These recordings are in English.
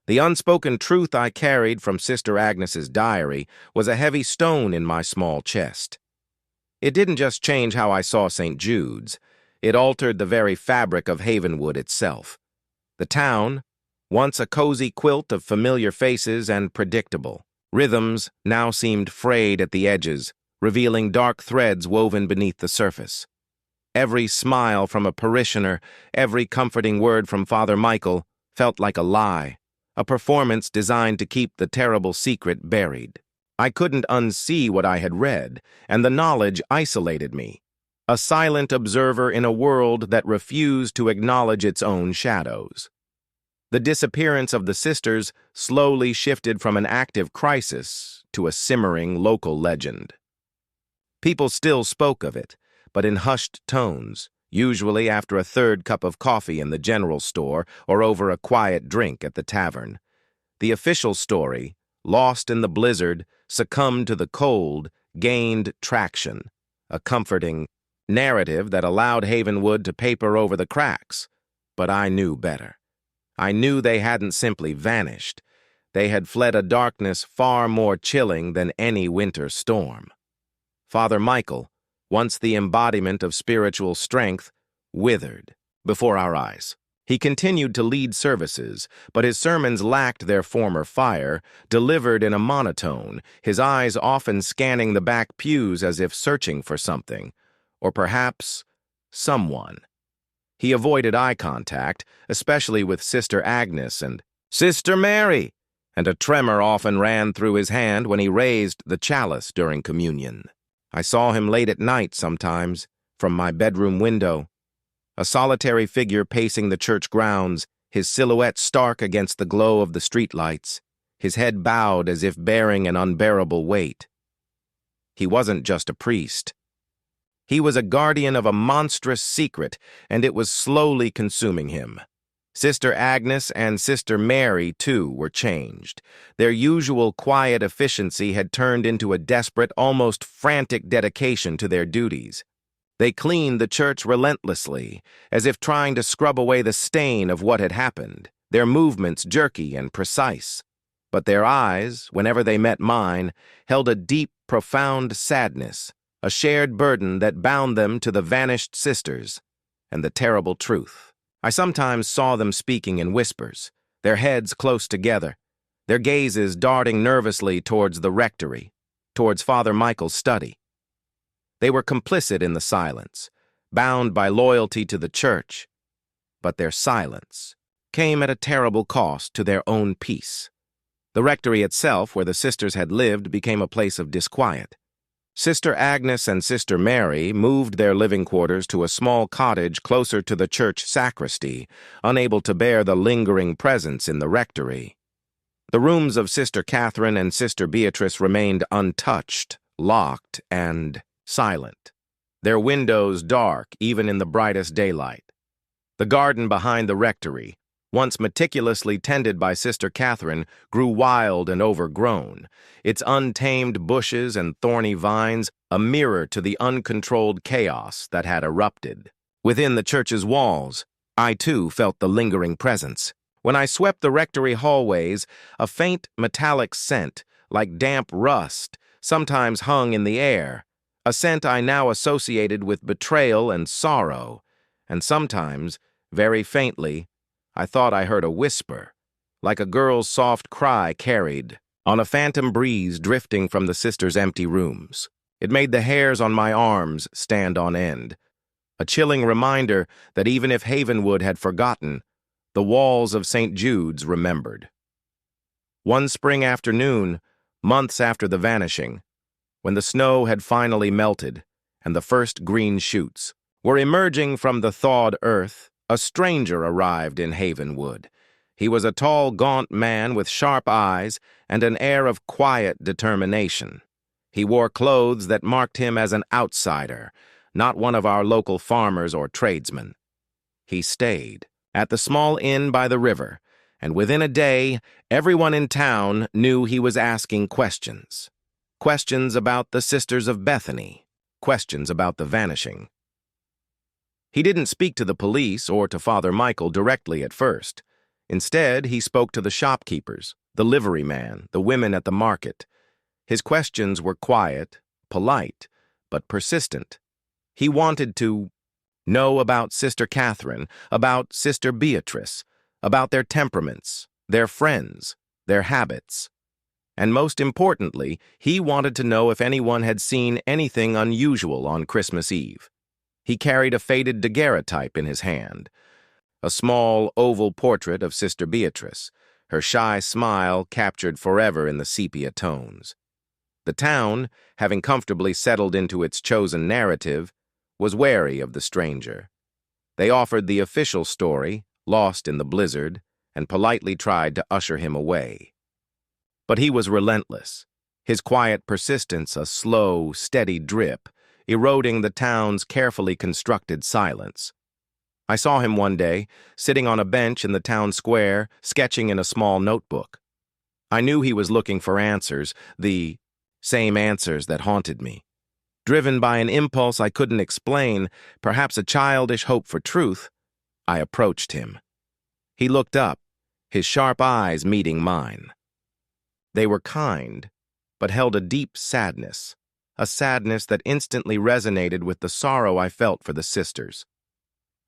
The unspoken truth I carried from Sister Agnes's diary was a heavy stone in my small chest. It didn't just change how I saw St. Jude's, it altered the very fabric of Havenwood itself. The town, once a cozy quilt of familiar faces and predictable rhythms, now seemed frayed at the edges, revealing dark threads woven beneath the surface. Every smile from a parishioner, every comforting word from Father Michael felt like a lie, a performance designed to keep the terrible secret buried. I couldn't unsee what I had read, and the knowledge isolated me, a silent observer in a world that refused to acknowledge its own shadows. The disappearance of the sisters slowly shifted from an active crisis to a simmering local legend. People still spoke of it, but in hushed tones, usually after a third cup of coffee in the general store or over a quiet drink at the tavern. The official story, lost in the blizzard, succumbed to the cold, gained traction, a comforting narrative that allowed Havenwood to paper over the cracks. But I knew better. I knew they hadn't simply vanished. They had fled a darkness far more chilling than any winter storm. Father Michael, once the embodiment of spiritual strength, withered before our eyes. He continued to lead services, but his sermons lacked their former fire, delivered in a monotone, his eyes often scanning the back pews as if searching for something, or perhaps someone. He avoided eye contact, especially with Sister Agnes and Sister Mary, and a tremor often ran through his hand when he raised the chalice during communion. I saw him late at night sometimes, from my bedroom window, a solitary figure pacing the church grounds, his silhouette stark against the glow of the streetlights, his head bowed as if bearing an unbearable weight. He wasn't just a priest. He was a guardian of a monstrous secret, and it was slowly consuming him. Sister Agnes and Sister Mary, too, were changed. Their usual quiet efficiency had turned into a desperate, almost frantic dedication to their duties. They cleaned the church relentlessly, as if trying to scrub away the stain of what had happened, their movements jerky and precise. But their eyes, whenever they met mine, held a deep, profound sadness, a shared burden that bound them to the vanished sisters and the terrible truth. I sometimes saw them speaking in whispers, their heads close together, their gazes darting nervously towards the rectory, towards Father Michael's study. They were complicit in the silence, bound by loyalty to the church, but their silence came at a terrible cost to their own peace. The rectory itself, where the sisters had lived, became a place of disquiet. Sister Agnes and Sister Mary moved their living quarters to a small cottage closer to the church sacristy, unable to bear the lingering presence in the rectory. The rooms of Sister Catherine and Sister Beatrice remained untouched, locked, and silent, their windows dark even in the brightest daylight. The garden behind the rectory, once meticulously tended by Sister Catherine, grew wild and overgrown, its untamed bushes and thorny vines a mirror to the uncontrolled chaos that had erupted. Within the church's walls, I too felt the lingering presence. When I swept the rectory hallways, a faint metallic scent, like damp rust, sometimes hung in the air, a scent I now associated with betrayal and sorrow, and sometimes, very faintly, I thought I heard a whisper, like a girl's soft cry carried on a phantom breeze drifting from the sisters' empty rooms. It made the hairs on my arms stand on end, a chilling reminder that even if Havenwood had forgotten, the walls of St. Jude's remembered. One spring afternoon, months after the vanishing, when the snow had finally melted and the first green shoots were emerging from the thawed earth, a stranger arrived in Havenwood. He was a tall, gaunt man with sharp eyes and an air of quiet determination. He wore clothes that marked him as an outsider, not one of our local farmers or tradesmen. He stayed at the small inn by the river, and within a day, everyone in town knew he was asking questions. Questions about the Sisters of Bethany, questions about the vanishing. He didn't speak to the police or to Father Michael directly at first. Instead, he spoke to the shopkeepers, the liveryman, the women at the market. His questions were quiet, polite, but persistent. He wanted to know about Sister Catherine, about Sister Beatrice, about their temperaments, their friends, their habits. And most importantly, he wanted to know if anyone had seen anything unusual on Christmas Eve. He carried a faded daguerreotype in his hand, a small oval portrait of Sister Beatrice, her shy smile captured forever in the sepia tones. The town, having comfortably settled into its chosen narrative, was wary of the stranger. They offered the official story, lost in the blizzard, and politely tried to usher him away. But he was relentless, his quiet persistence a slow, steady drip, eroding the town's carefully constructed silence. I saw him one day, sitting on a bench in the town square, sketching in a small notebook. I knew he was looking for answers, the same answers that haunted me. Driven by an impulse I couldn't explain, perhaps a childish hope for truth, I approached him. He looked up, his sharp eyes meeting mine. They were kind, but held a deep sadness, a sadness that instantly resonated with the sorrow I felt for the sisters.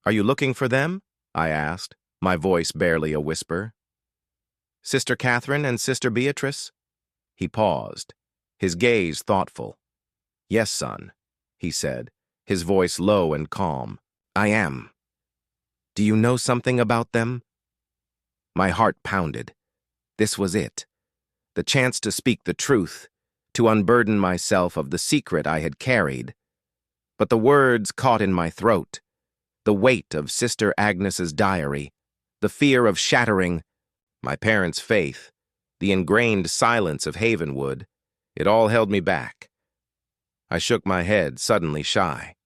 "Are you looking for them?" I asked, my voice barely a whisper. "Sister Catherine and Sister Beatrice?" He paused, his gaze thoughtful. "Yes, son," he said, his voice low and calm. "I am. Do you know something about them?" My heart pounded. This was it. The chance to speak the truth, to unburden myself of the secret I had carried. But the words caught in my throat. The weight of Sister Agnes's diary, the fear of shattering my parents' faith, the ingrained silence of Havenwood, it all held me back. I shook my head, suddenly shy.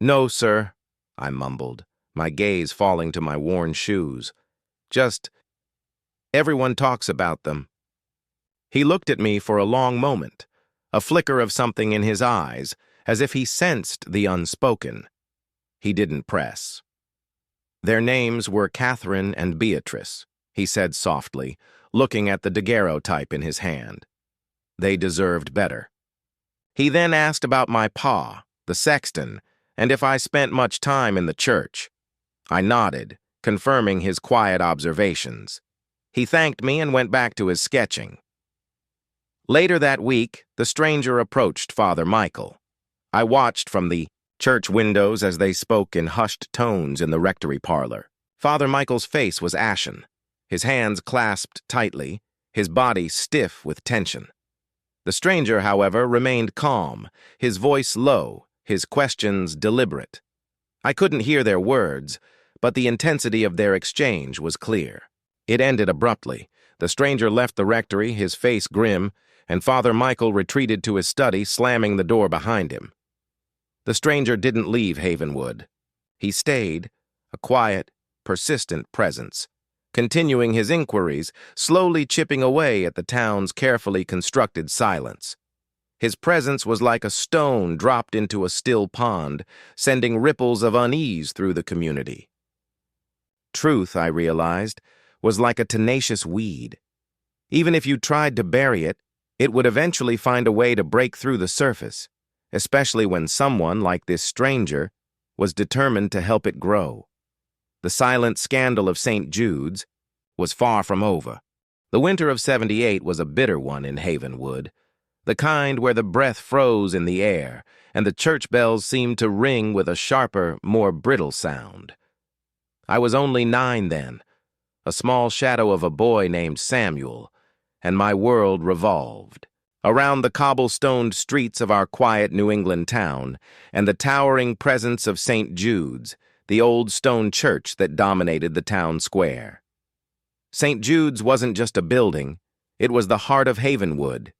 "No, sir," I mumbled, my gaze falling to my worn shoes. "Just, everyone talks about them." He looked at me for a long moment, a flicker of something in his eyes, as if he sensed the unspoken. He didn't press. "Their names were Catherine and Beatrice," he said softly, looking at the daguerreotype in his hand. "They deserved better." He then asked about my pa, the sexton, and if I spent much time in the church. I nodded, confirming his quiet observations. He thanked me and went back to his sketching. Later that week, the stranger approached Father Michael. I watched from the church windows as they spoke in hushed tones in the rectory parlor. Father Michael's face was ashen, his hands clasped tightly, his body stiff with tension. The stranger, however, remained calm, his voice low, his questions deliberate. I couldn't hear their words, but the intensity of their exchange was clear. It ended abruptly. The stranger left the rectory, his face grim, and Father Michael retreated to his study, slamming the door behind him. The stranger didn't leave Havenwood. He stayed, a quiet, persistent presence, continuing his inquiries, slowly chipping away at the town's carefully constructed silence. His presence was like a stone dropped into a still pond, sending ripples of unease through the community. Truth, I realized, was like a tenacious weed. Even if you tried to bury it, it would eventually find a way to break through the surface, especially when someone, like this stranger, was determined to help it grow. The silent scandal of St. Jude's was far from over. The winter of '78 was a bitter one in Havenwood, the kind where the breath froze in the air and the church bells seemed to ring with a sharper, more brittle sound. I was only 9 then, a small shadow of a boy named Samuel, and my world revolved around the cobblestoned streets of our quiet New England town and the towering presence of St. Jude's, the old stone church that dominated the town square. St. Jude's wasn't just a building, it was the heart of Havenwood,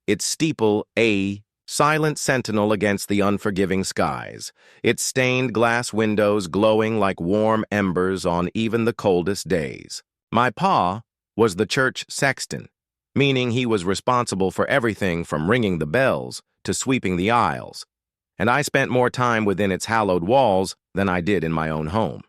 its steeple a silent sentinel against the unforgiving skies, its stained glass windows glowing like warm embers on even the coldest days. My pa was the church sexton, meaning he was responsible for everything from ringing the bells to sweeping the aisles, and I spent more time within its hallowed walls than I did in my own home.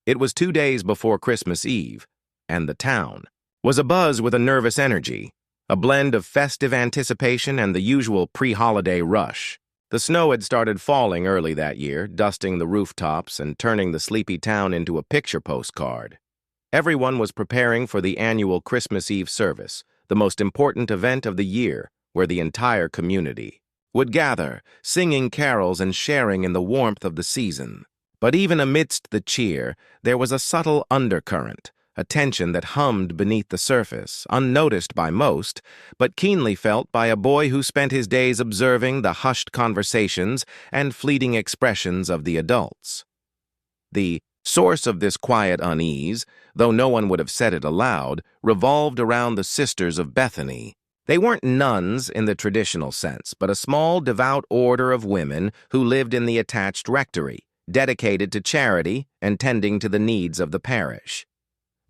It was 2 days before Christmas Eve, and the town was abuzz with a nervous energy, a blend of festive anticipation and the usual pre-holiday rush. The snow had started falling early that year, dusting the rooftops and turning the sleepy town into a picture postcard. Everyone was preparing for the annual Christmas Eve service, the most important event of the year, where the entire community would gather, singing carols and sharing in the warmth of the season. But even amidst the cheer, there was a subtle undercurrent, a tension that hummed beneath the surface, unnoticed by most, but keenly felt by a boy who spent his days observing the hushed conversations and fleeting expressions of the adults. The source of this quiet unease, though no one would have said it aloud, revolved around the Sisters of Bethany. They weren't nuns in the traditional sense, but a small, devout order of women who lived in the attached rectory, dedicated to charity and tending to the needs of the parish.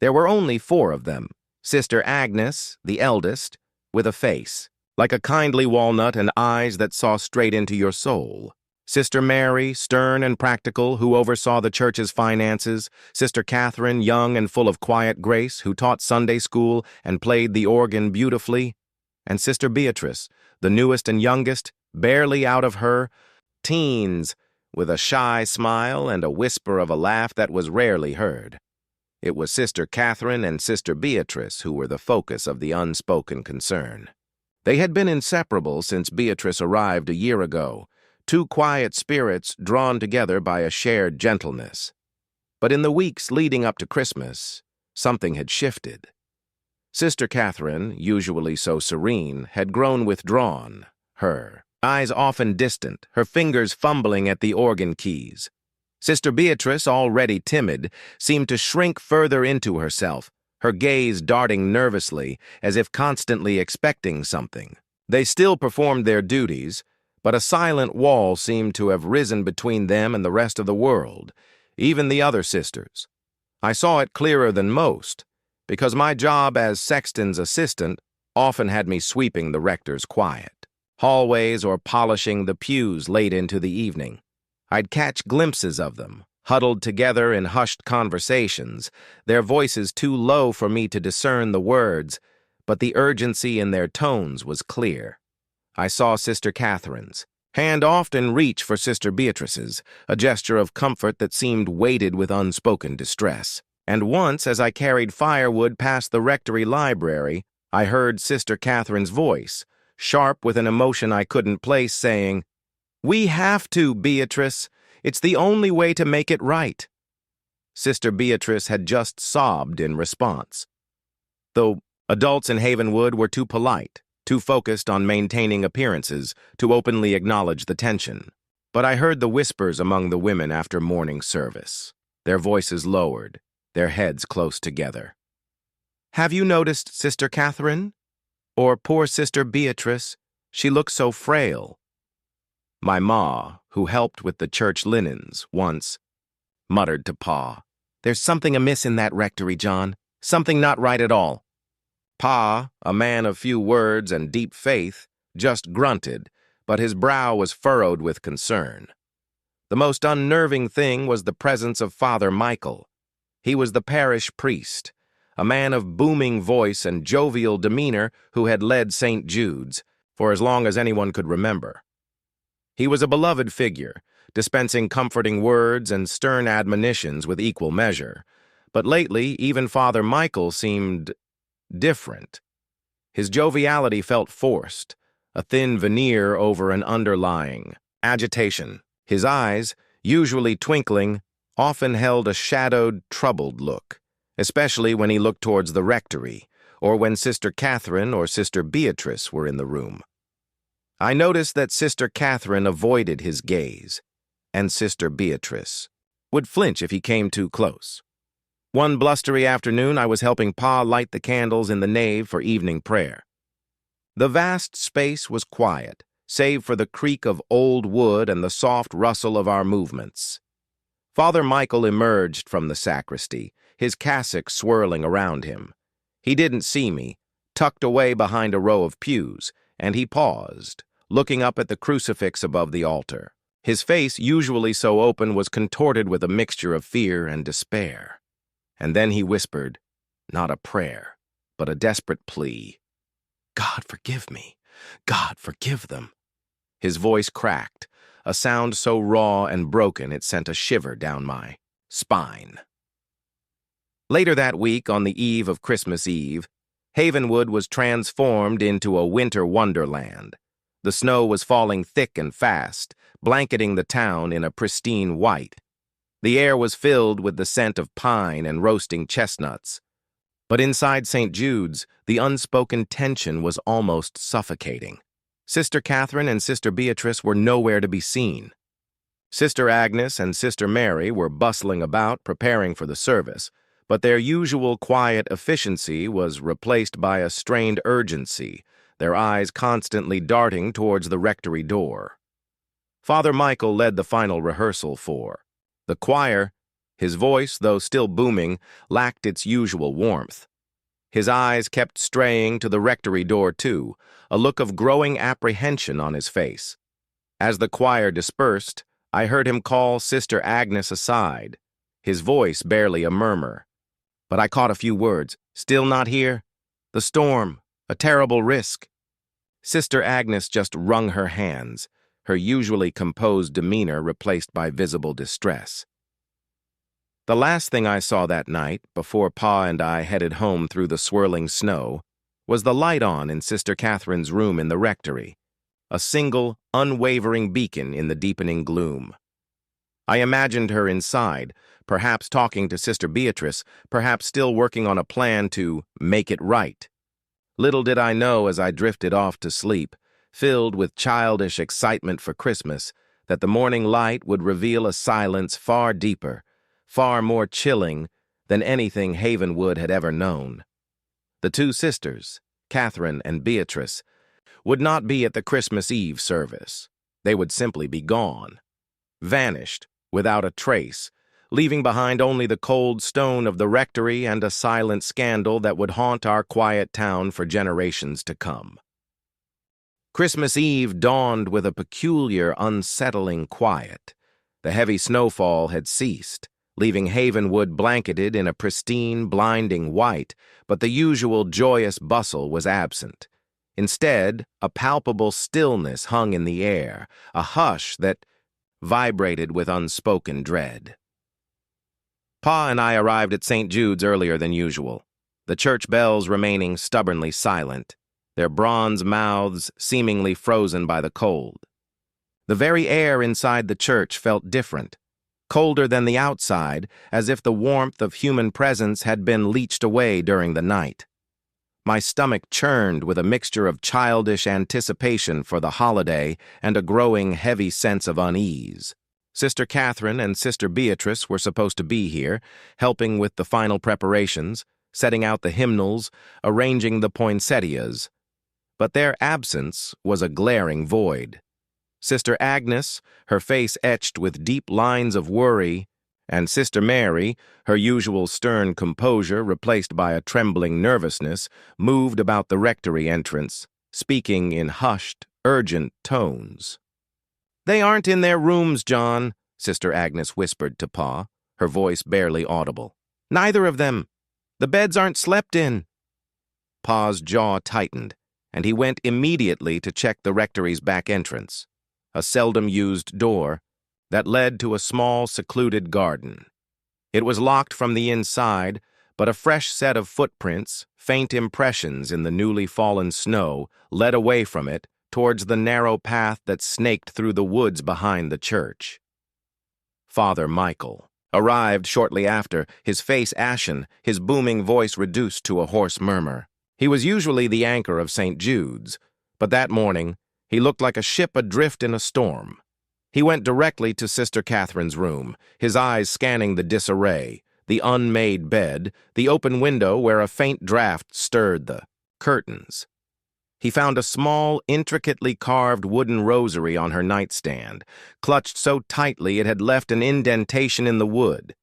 There were only 4 of them: Sister Agnes, the eldest, with a face like a kindly walnut and eyes that saw straight into your soul; Sister Mary, stern and practical, who oversaw the church's finances; Sister Catherine, young and full of quiet grace, who taught Sunday school and played the organ beautifully; and Sister Beatrice, the newest and youngest, barely out of her teens, with a shy smile and a whisper of a laugh that was rarely heard. It was Sister Catherine and Sister Beatrice who were the focus of the unspoken concern. They had been inseparable since Beatrice arrived a year ago, 2 quiet spirits drawn together by a shared gentleness. But in the weeks leading up to Christmas, something had shifted. Sister Catherine, usually so serene, had grown withdrawn, her eyes often distant, her fingers fumbling at the organ keys. Sister Beatrice, already timid, seemed to shrink further into herself, her gaze darting nervously, as if constantly expecting something. They still performed their duties, but a silent wall seemed to have risen between them and the rest of the world, even the other sisters. I saw it clearer than most, because my job as sexton's assistant often had me sweeping the rector's quiet hallways or polishing the pews late into the evening. I'd catch glimpses of them, huddled together in hushed conversations, their voices too low for me to discern the words, but the urgency in their tones was clear. I saw Sister Catherine's hand often reach for Sister Beatrice's, a gesture of comfort that seemed weighted with unspoken distress. And once, as I carried firewood past the rectory library, I heard Sister Catherine's voice, sharp with an emotion I couldn't place, saying, "We have to, Beatrice. It's the only way to make it right." Sister Beatrice had just sobbed in response, though adults in Havenwood were too polite, too focused on maintaining appearances, to openly acknowledge the tension. But I heard the whispers among the women after morning service, their voices lowered, their heads close together. "Have you noticed Sister Catherine? Or poor Sister Beatrice? She looks so frail." My ma, who helped with the church linens, once muttered to Pa, "There's something amiss in that rectory, John. Something not right at all." Pa, a man of few words and deep faith, just grunted, but his brow was furrowed with concern. The most unnerving thing was the presence of Father Michael. He was the parish priest, a man of booming voice and jovial demeanor who had led St. Jude's for as long as anyone could remember. He was a beloved figure, dispensing comforting words and stern admonitions with equal measure. But lately, even Father Michael seemed different. His joviality felt forced, a thin veneer over an underlying agitation. His eyes, usually twinkling, often held a shadowed, troubled look, especially when he looked towards the rectory, or when Sister Catherine or Sister Beatrice were in the room. I noticed that Sister Catherine avoided his gaze, and Sister Beatrice would flinch if he came too close. One blustery afternoon, I was helping Pa light the candles in the nave for evening prayer. The vast space was quiet, save for the creak of old wood and the soft rustle of our movements. Father Michael emerged from the sacristy, his cassock swirling around him. He didn't see me, tucked away behind a row of pews, and he paused, looking up at the crucifix above the altar. His face, usually so open, was contorted with a mixture of fear and despair. And then he whispered, not a prayer, but a desperate plea. God forgive me. God forgive them. His voice cracked, a sound so raw and broken it sent a shiver down my spine. Later that week, on the eve of Christmas Eve, Havenwood was transformed into a winter wonderland. The snow was falling thick and fast, blanketing the town in a pristine white. The air was filled with the scent of pine and roasting chestnuts. But inside St. Jude's, the unspoken tension was almost suffocating. Sister Catherine and Sister Beatrice were nowhere to be seen. Sister Agnes and Sister Mary were bustling about, preparing for the service, but their usual quiet efficiency was replaced by a strained urgency, their eyes constantly darting towards the rectory door. Father Michael led the final rehearsal for the choir. His voice, though still booming, lacked its usual warmth. His eyes kept straying to the rectory door, too, a look of growing apprehension on his face. As the choir dispersed, I heard him call Sister Agnes aside, his voice barely a murmur. But I caught a few words. Still not here? The storm, a terrible risk. Sister Agnes just wrung her hands, her usually composed demeanor replaced by visible distress. The last thing I saw that night, before Pa and I headed home through the swirling snow, was the light on in Sister Catherine's room in the rectory, a single, unwavering beacon in the deepening gloom. I imagined her inside, perhaps talking to Sister Beatrice, perhaps still working on a plan to make it right. Little did I know as I drifted off to sleep, filled with childish excitement for Christmas, that the morning light would reveal a silence far deeper, far more chilling than anything Havenwood had ever known. The two sisters, Catherine and Beatrice, would not be at the Christmas Eve service. They would simply be gone, vanished without a trace, leaving behind only the cold stone of the rectory and a silent scandal that would haunt our quiet town for generations to come. Christmas Eve dawned with a peculiar, unsettling quiet. The heavy snowfall had ceased, leaving Havenwood blanketed in a pristine, blinding white, but the usual joyous bustle was absent. Instead, a palpable stillness hung in the air, a hush that vibrated with unspoken dread. Pa and I arrived at St. Jude's earlier than usual, the church bells remaining stubbornly silent, their bronze mouths seemingly frozen by the cold. The very air inside the church felt different, colder than the outside, as if the warmth of human presence had been leached away during the night. My stomach churned with a mixture of childish anticipation for the holiday and a growing heavy sense of unease. Sister Catherine and Sister Beatrice were supposed to be here, helping with the final preparations, setting out the hymnals, arranging the poinsettias. But their absence was a glaring void. Sister Agnes, her face etched with deep lines of worry, and Sister Mary, her usual stern composure replaced by a trembling nervousness, moved about the rectory entrance, speaking in hushed, urgent tones. "They aren't in their rooms, John," Sister Agnes whispered to Pa, her voice barely audible. "Neither of them. The beds aren't slept in." Pa's jaw tightened, and he went immediately to check the rectory's back entrance, a seldom-used door that led to a small, secluded garden. It was locked from the inside, but a fresh set of footprints, faint impressions in the newly fallen snow, led away from it towards the narrow path that snaked through the woods behind the church. Father Michael arrived shortly after, his face ashen, his booming voice reduced to a hoarse murmur. He was usually the anchor of St. Jude's, but that morning he looked like a ship adrift in a storm. He went directly to Sister Catherine's room, his eyes scanning the disarray, the unmade bed, the open window where a faint draught stirred the curtains. He found a small, intricately carved wooden rosary on her nightstand, clutched so tightly it had left an indentation in the wood.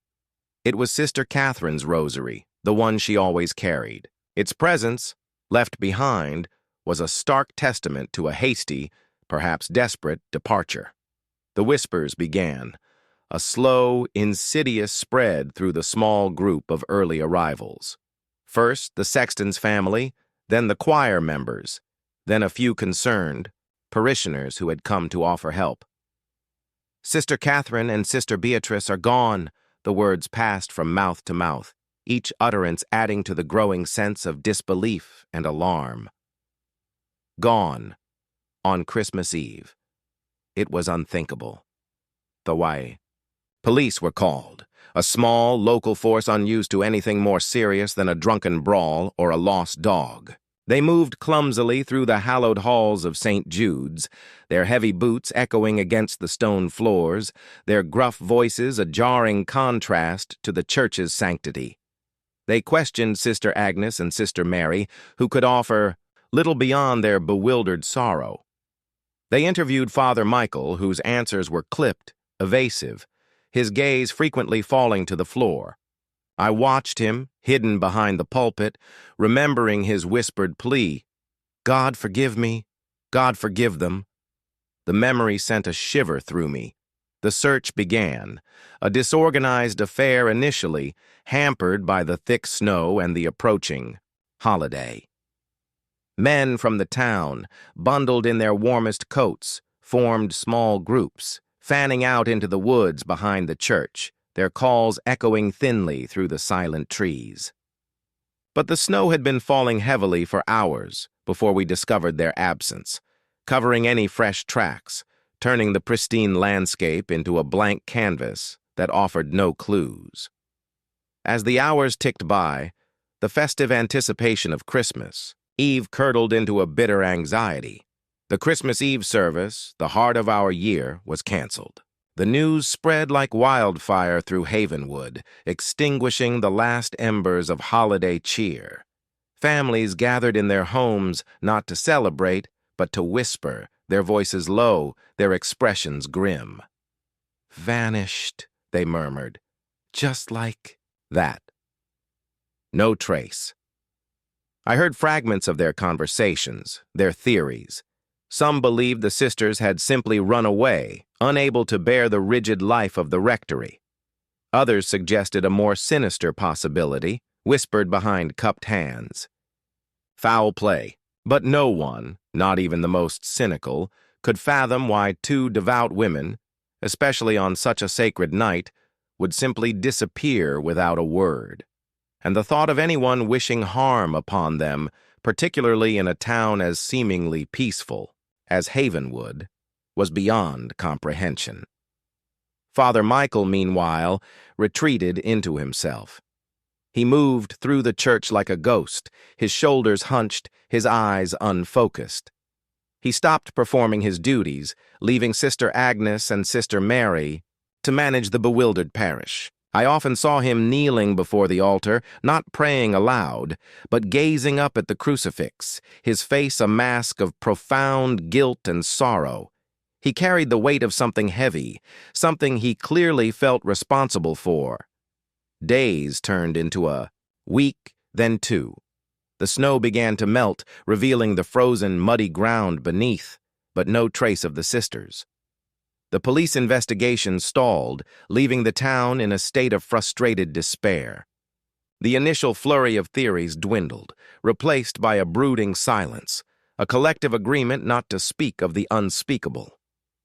It was Sister Catherine's rosary, the one she always carried. Its presence, left behind, was a stark testament to a hasty, perhaps desperate, departure. The whispers began, a slow, insidious spread through the small group of early arrivals. First, the sexton's family, then the choir members, then a few concerned parishioners who had come to offer help. "Sister Catherine and Sister Beatrice are gone," the words passed from mouth to mouth, each utterance adding to the growing sense of disbelief and alarm. Gone, on Christmas Eve. It was unthinkable. The way. Police were called, a small, local force unused to anything more serious than a drunken brawl or a lost dog. They moved clumsily through the hallowed halls of St. Jude's, their heavy boots echoing against the stone floors, their gruff voices a jarring contrast to the church's sanctity. They questioned Sister Agnes and Sister Mary, who could offer little beyond their bewildered sorrow. They interviewed Father Michael, whose answers were clipped, evasive, his gaze frequently falling to the floor. I watched him, hidden behind the pulpit, remembering his whispered plea, "God forgive me, God forgive them." The memory sent a shiver through me. The search began, a disorganized affair initially, hampered by the thick snow and the approaching holiday. Men from the town, bundled in their warmest coats, formed small groups, fanning out into the woods behind the church, their calls echoing thinly through the silent trees. But the snow had been falling heavily for hours before we discovered their absence, covering any fresh tracks, turning the pristine landscape into a blank canvas that offered no clues. As the hours ticked by, the festive anticipation of Christmas Eve curdled into a bitter anxiety. The Christmas Eve service, the heart of our year, was canceled. The news spread like wildfire through Havenwood, extinguishing the last embers of holiday cheer. Families gathered in their homes not to celebrate, but to whisper, their voices low, their expressions grim. "Vanished," they murmured, "just like that." No trace. I heard fragments of their conversations, their theories. Some believed the sisters had simply run away, unable to bear the rigid life of the rectory. Others suggested a more sinister possibility, whispered behind cupped hands. Foul play, but no one, not even the most cynical, could fathom why two devout women, especially on such a sacred night, would simply disappear without a word. And the thought of anyone wishing harm upon them, particularly in a town as seemingly peaceful as Havenwood, was beyond comprehension. Father Michael, meanwhile, retreated into himself. He moved through the church like a ghost, his shoulders hunched, his eyes unfocused. He stopped performing his duties, leaving Sister Agnes and Sister Mary to manage the bewildered parish. I often saw him kneeling before the altar, not praying aloud, but gazing up at the crucifix, his face a mask of profound guilt and sorrow. He carried the weight of something heavy, something he clearly felt responsible for. Days turned into a week, then two. The snow began to melt, revealing the frozen, muddy ground beneath, but no trace of the sisters. The police investigation stalled, leaving the town in a state of frustrated despair. The initial flurry of theories dwindled, replaced by a brooding silence, a collective agreement not to speak of the unspeakable.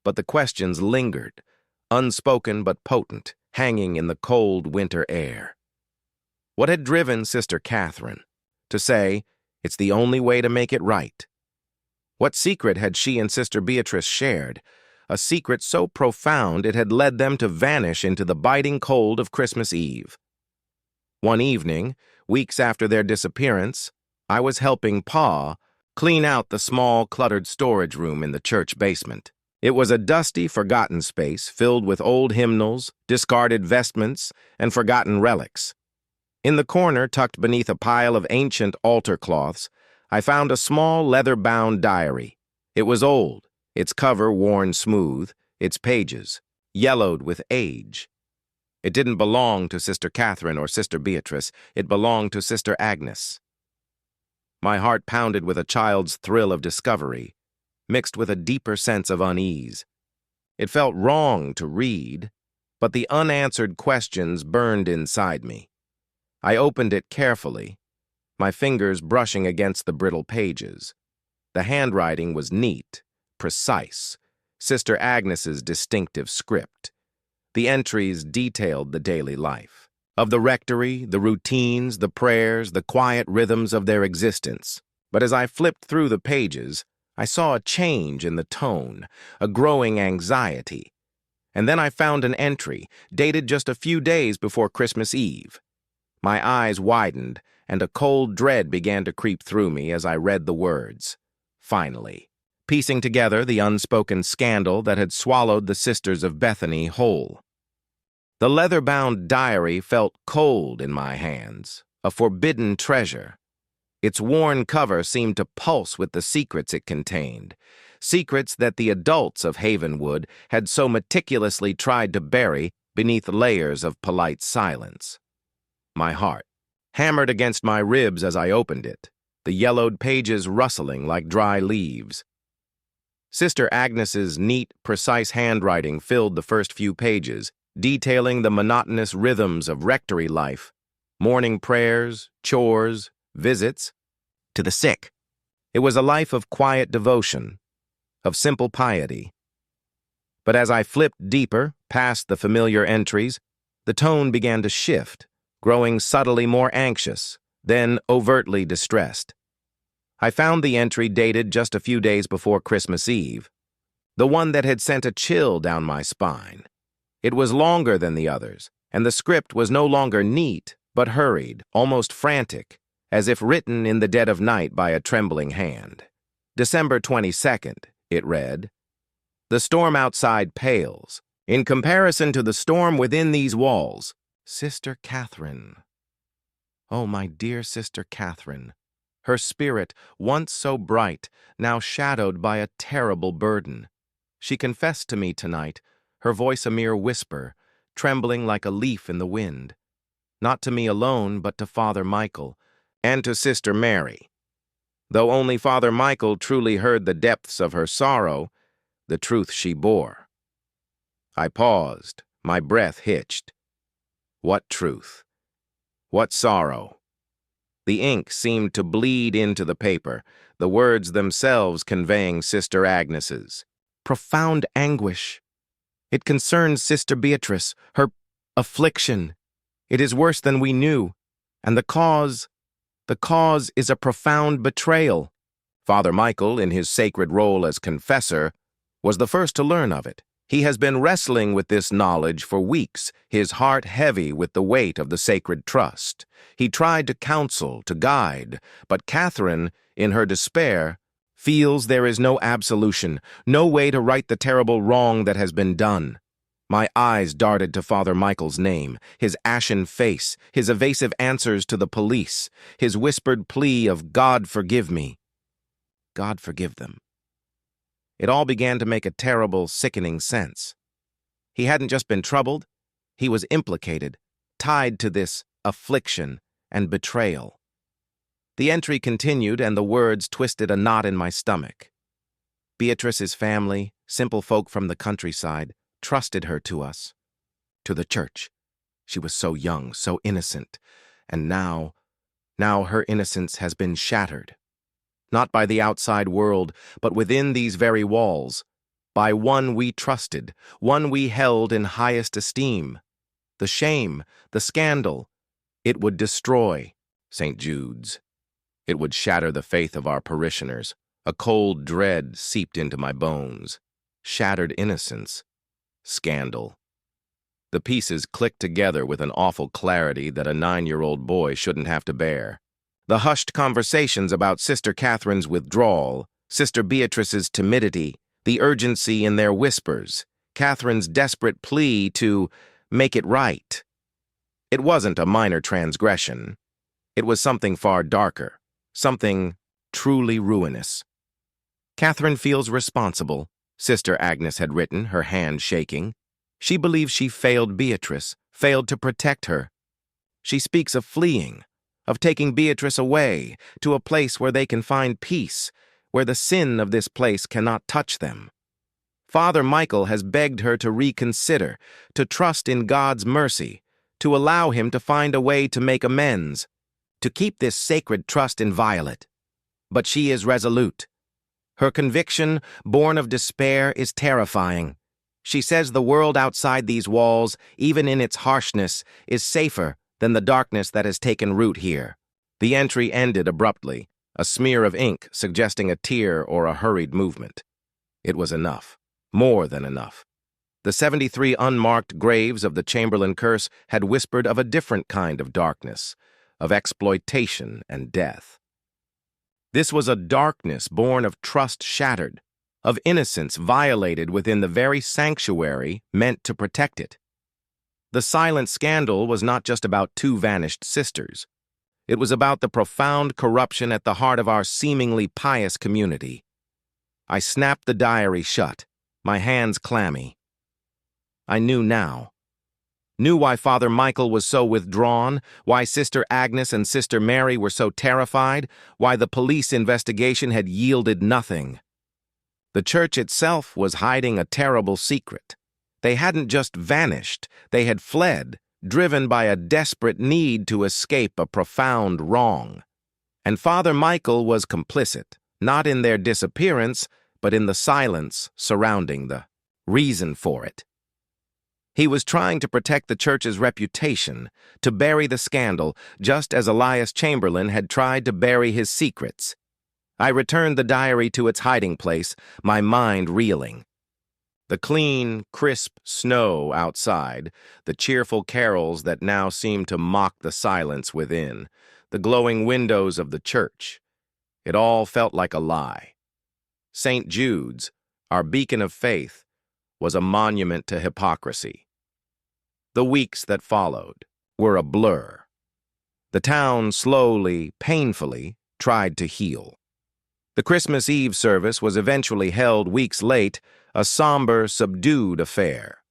But the questions lingered, unspoken but potent, hanging in the cold winter air. What had driven Sister Catherine to say, "It's the only way to make it right"? What secret had she and Sister Beatrice shared? A secret so profound it had led them to vanish into the biting cold of Christmas Eve. One evening, weeks after their disappearance, I was helping Pa clean out the small, cluttered storage room in the church basement. It was a dusty, forgotten space filled with old hymnals, discarded vestments, and forgotten relics. In the corner, tucked beneath a pile of ancient altar cloths, I found a small leather-bound diary. It was old, its cover worn smooth, its pages yellowed with age. It didn't belong to Sister Catherine or Sister Beatrice. It belonged to Sister Agnes. My heart pounded with a child's thrill of discovery, mixed with a deeper sense of unease. It felt wrong to read, but the unanswered questions burned inside me. I opened it carefully, my fingers brushing against the brittle pages. The handwriting was neat, precise, Sister Agnes's distinctive script. The entries detailed the daily life of the rectory, the routines, the prayers, the quiet rhythms of their existence. But as I flipped through the pages, I saw a change in the tone, a growing anxiety. And then I found an entry, dated just a few days before Christmas Eve. My eyes widened, and a cold dread began to creep through me as I read the words. Finally, piecing together the unspoken scandal that had swallowed the Sisters of Bethany whole. The leather-bound diary felt cold in my hands, a forbidden treasure. Its worn cover seemed to pulse with the secrets it contained, secrets that the adults of Havenwood had so meticulously tried to bury beneath layers of polite silence. My heart hammered against my ribs as I opened it, the yellowed pages rustling like dry leaves. Sister Agnes's neat, precise handwriting filled the first few pages, detailing the monotonous rhythms of rectory life, morning prayers, chores, visits to the sick. It was a life of quiet devotion, of simple piety. But as I flipped deeper, past the familiar entries, the tone began to shift, growing subtly more anxious, then overtly distressed. I found the entry dated just a few days before Christmas Eve, the one that had sent a chill down my spine. It was longer than the others, and the script was no longer neat, but hurried, almost frantic, as if written in the dead of night by a trembling hand. December 22nd, it read, "The storm outside pales. In comparison to the storm within these walls, Sister Catherine." Oh, my dear Sister Catherine. Her spirit, once so bright, now shadowed by a terrible burden. She confessed to me tonight, her voice a mere whisper, trembling like a leaf in the wind. Not to me alone, but to Father Michael, and to Sister Mary. Though only Father Michael truly heard the depths of her sorrow, the truth she bore. I paused, my breath hitched. What truth? What sorrow? The ink seemed to bleed into the paper, the words themselves conveying Sister Agnes's profound anguish. It concerns Sister Beatrice, her affliction. It is worse than we knew, and the cause is a profound betrayal. Father Michael, in his sacred role as confessor, was the first to learn of it. He has been wrestling with this knowledge for weeks, his heart heavy with the weight of the sacred trust. He tried to counsel, to guide, but Catherine, in her despair, feels there is no absolution, no way to right the terrible wrong that has been done. My eyes darted to Father Michael's name, his ashen face, his evasive answers to the police, his whispered plea of "God forgive me." God forgive them. It all began to make a terrible, sickening sense. He hadn't just been troubled, he was implicated, tied to this affliction and betrayal. The entry continued, and the words twisted a knot in my stomach. Beatrice's family, simple folk from the countryside, trusted her to us, to the church. She was so young, so innocent, and now her innocence has been shattered. Not by the outside world, but within these very walls, by one we trusted, one we held in highest esteem. The shame, the scandal, it would destroy St. Jude's. It would shatter the faith of our parishioners. A cold dread seeped into my bones. Shattered innocence. Scandal. The pieces clicked together with an awful clarity that a 9-year-old boy shouldn't have to bear. The hushed conversations about Sister Catherine's withdrawal, Sister Beatrice's timidity, the urgency in their whispers, Catherine's desperate plea to make it right. It wasn't a minor transgression. It was something far darker, something truly ruinous. Catherine feels responsible, Sister Agnes had written, her hand shaking. She believes she failed Beatrice, failed to protect her. She speaks of fleeing, of taking Beatrice away to a place where they can find peace, where the sin of this place cannot touch them. Father Michael has begged her to reconsider, to trust in God's mercy, to allow him to find a way to make amends, to keep this sacred trust inviolate. But she is resolute. Her conviction, born of despair, is terrifying. She says the world outside these walls, even in its harshness, is safer than the darkness that has taken root here. The entry ended abruptly, a smear of ink suggesting a tear or a hurried movement. It was enough. More than enough. The 73 unmarked graves of the Chamberlain curse had whispered of a different kind of darkness, of exploitation and death. This was a darkness born of trust shattered, of innocence violated within the very sanctuary meant to protect it. The silent scandal was not just about two vanished sisters. It was about the profound corruption at the heart of our seemingly pious community. I snapped the diary shut, my hands clammy. I knew now. Knew why Father Michael was so withdrawn, why Sister Agnes and Sister Mary were so terrified, why the police investigation had yielded nothing. The church itself was hiding a terrible secret. They hadn't just vanished, they had fled, driven by a desperate need to escape a profound wrong. And Father Michael was complicit, not in their disappearance, but in the silence surrounding the reason for it. He was trying to protect the church's reputation, to bury the scandal, just as Elias Chamberlain had tried to bury his secrets. I returned the diary to its hiding place, my mind reeling. The clean, crisp snow outside, the cheerful carols that now seemed to mock the silence within, the glowing windows of the church. It all felt like a lie. St. Jude's, our beacon of faith, was a monument to hypocrisy. The weeks that followed were a blur. The town slowly, painfully, tried to heal. The Christmas Eve service was eventually held weeks late, a somber, subdued affair.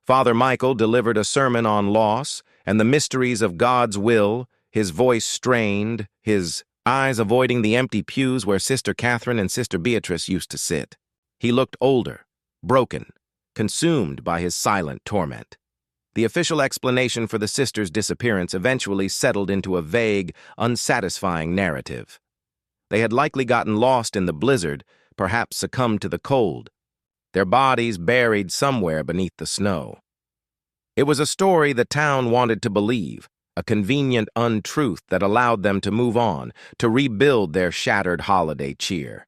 Father Michael delivered a sermon on loss and the mysteries of God's will, his voice strained, his eyes avoiding the empty pews where Sister Catherine and Sister Beatrice used to sit. He looked older, broken, consumed by his silent torment. The official explanation for the sisters' disappearance eventually settled into a vague, unsatisfying narrative. They had likely gotten lost in the blizzard, perhaps succumbed to the cold, their bodies buried somewhere beneath the snow. It was a story the town wanted to believe, a convenient untruth that allowed them to move on, to rebuild their shattered holiday cheer.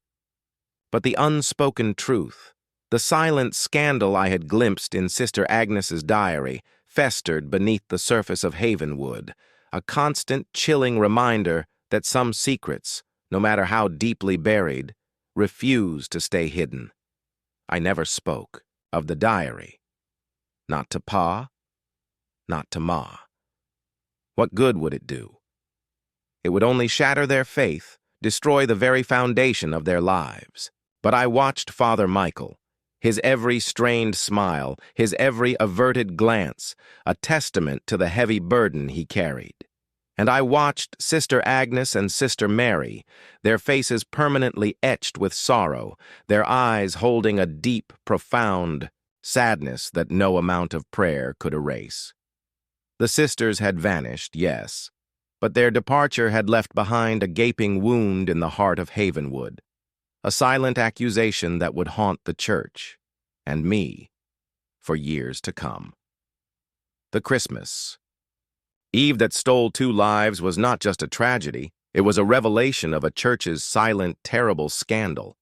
But the unspoken truth, the silent scandal I had glimpsed in Sister Agnes's diary, festered beneath the surface of Havenwood, a constant, chilling reminder that some secrets, no matter how deeply buried, refuse to stay hidden. I never spoke of the diary. Not to Pa, not to Ma. What good would it do? It would only shatter their faith, destroy the very foundation of their lives. But I watched Father Michael, his every strained smile, his every averted glance, a testament to the heavy burden he carried. And I watched Sister Agnes and Sister Mary, their faces permanently etched with sorrow, their eyes holding a deep, profound sadness that no amount of prayer could erase. The sisters had vanished, yes, but their departure had left behind a gaping wound in the heart of Havenwood, a silent accusation that would haunt the church, and me, for years to come. The Christmas Eve that stole 2 lives was not just a tragedy, it was a revelation of a church's silent, terrible scandal.